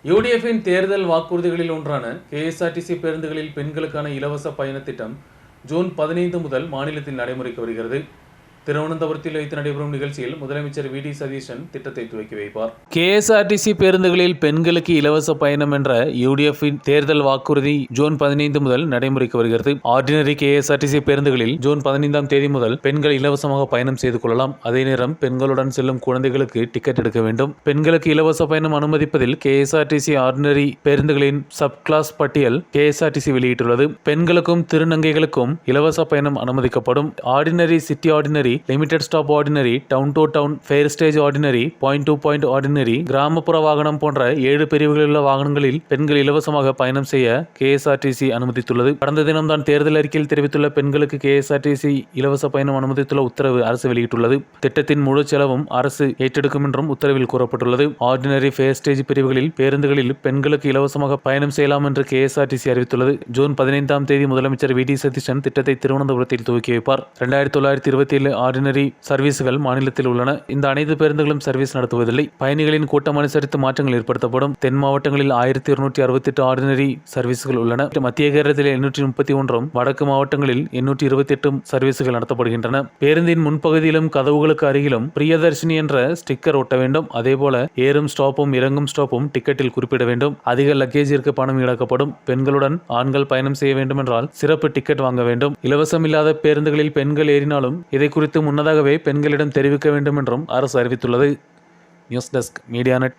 யூடிஎஃப்பின் தேர்தல் வாக்குறுதிகளில் ஒன்றான கேஎஸ்ஆர்டிசி பேருந்துகளில் பெண்களுக்கான இலவச பயண திட்டம் ஜூன் 15 முதல் மாநிலத்தில் நடைமுறைக்கு வருகிறது. திருவனந்தபுரத்தில் வைத்து நடைபெறும் நிகழ்ச்சியில் முதலமைச்சர் வி டி சதீஷன் திட்டத்தை துவக்கி வைப்பார். கேஎஸ்ஆர்டிசி பேருந்துகளில் பெண்களுக்கு இலவச பயணம் என்ற யூடிஎஃப்பின் தேர்தல் வாக்குறுதி ஜூன் 15 முதல் நடைமுறைக்கு வருகிறது. ஆர்டினரி கேஎஸ்ஆர்டிசி பேருந்துகளில் ஜூன் 15ஆம் தேதி முதல் பெண்கள் இலவசமாக பயணம் செய்து கொள்ளலாம். அதே நேரம் பெண்களுடன் செல்லும் குழந்தைகளுக்கு டிக்கெட் எடுக்க வேண்டும். பெண்களுக்கு இலவச பயணம் அனுமதிப்பதில் கேஎஸ்ஆர்டிசி ஆர்டினரி பேருந்துகளின் சப் கிளாஸ் பட்டியல் கேஎஸ்ஆர்டிசி வெளியிட்டுள்ளது. பெண்களுக்கும் திருநங்கைகளுக்கும் இலவச பயணம் அனுமதிக்கப்படும். Ordinary, city ordinary, limited stop ordinary, town to town, fare stage ordinary, point to point ordinary, கிராமப்புற வாகனம் போன்ற 7 பிரிவுகளில் உள்ள வாகனங்களில் பெண்கள் இலவசமாக பயணம் செய்ய கேஎஸ்ஆர்டிசி அனுமதித்துள்ளது. கடந்த தினம்தான் தேர்தல் அறிக்கையில் தெரிவித்துள்ள பெண்களுக்கு கேஎஸ்ஆர்டிசி இலவச பயணம் அனுமதித்துள்ள உத்தரவு அரசு வெளியிட்டுள்ளது. திட்டத்தின் முழு செலவும் அரசு ஏற்றெடுக்கும் என்றும் உத்தரவில் கூறப்பட்டுள்ளது. ஆர்டினரி, ஃபேர் ஸ்டேஜ் பிரிவுகளில் பேருந்துகளில் பெண்களுக்கு இலவசமாக பயணம் செய்யலாம் என்று கேஎஸ்ஆர்டிசி அறிவித்துள்ளது. ஜூன் 15ஆம் தேதி முதலமைச்சர் வி டி சதீஷன் திட்டத்தை திருவனந்தபுரத்தில் துவக்கி வைப்பார். 2927 ஆர்டினரி சர்வீஸ்கள் மாநிலத்தில் உள்ளன. இந்த அனைத்து பேருந்துகளும் சர்வீஸ் நடத்துவதில்லை. பயணிகளின் கூட்டம் அனுசரித்து மாற்றங்கள் ஏற்படுத்தப்படும். தென் மாவட்டங்களில் 1268 ஆர்டினரி சர்வீஸ்கள் உள்ளன. மத்திய கேரளத்தில் 831, வடக்கு மாவட்டங்களில் 828 சர்வீஸ்கள் நடத்தப்படுகின்றன. பேருந்தின் முன்பகுதியிலும் கதவுகளுக்கு அருகிலும் பிரியதர்ஷினி என்ற ஸ்டிக்கர் ஒட்ட வேண்டும். அதேபோல ஏறும் ஸ்டாப்பும் இறங்கும் ஸ்டாப்பும் டிக்கெட்டில் குறிப்பிட வேண்டும். அதிக லக்கேஜிற்கு பணம் ஈடாக்கப்படும். பெண்களுடன் ஆண்கள் பயணம் செய்ய வேண்டும் என்றால் சிறப்பு டிக்கெட் வாங்க வேண்டும். இலவசம் இல்லாத பேருந்துகளில் பெண்கள் ஏறினாலும் இதை குறித்து முன்னதாகவே பெண்களிடம் தெரிவிக்க வேண்டும் என்றும் அரசு அறிவித்துள்ளது. News desk, மீடியாநெட்.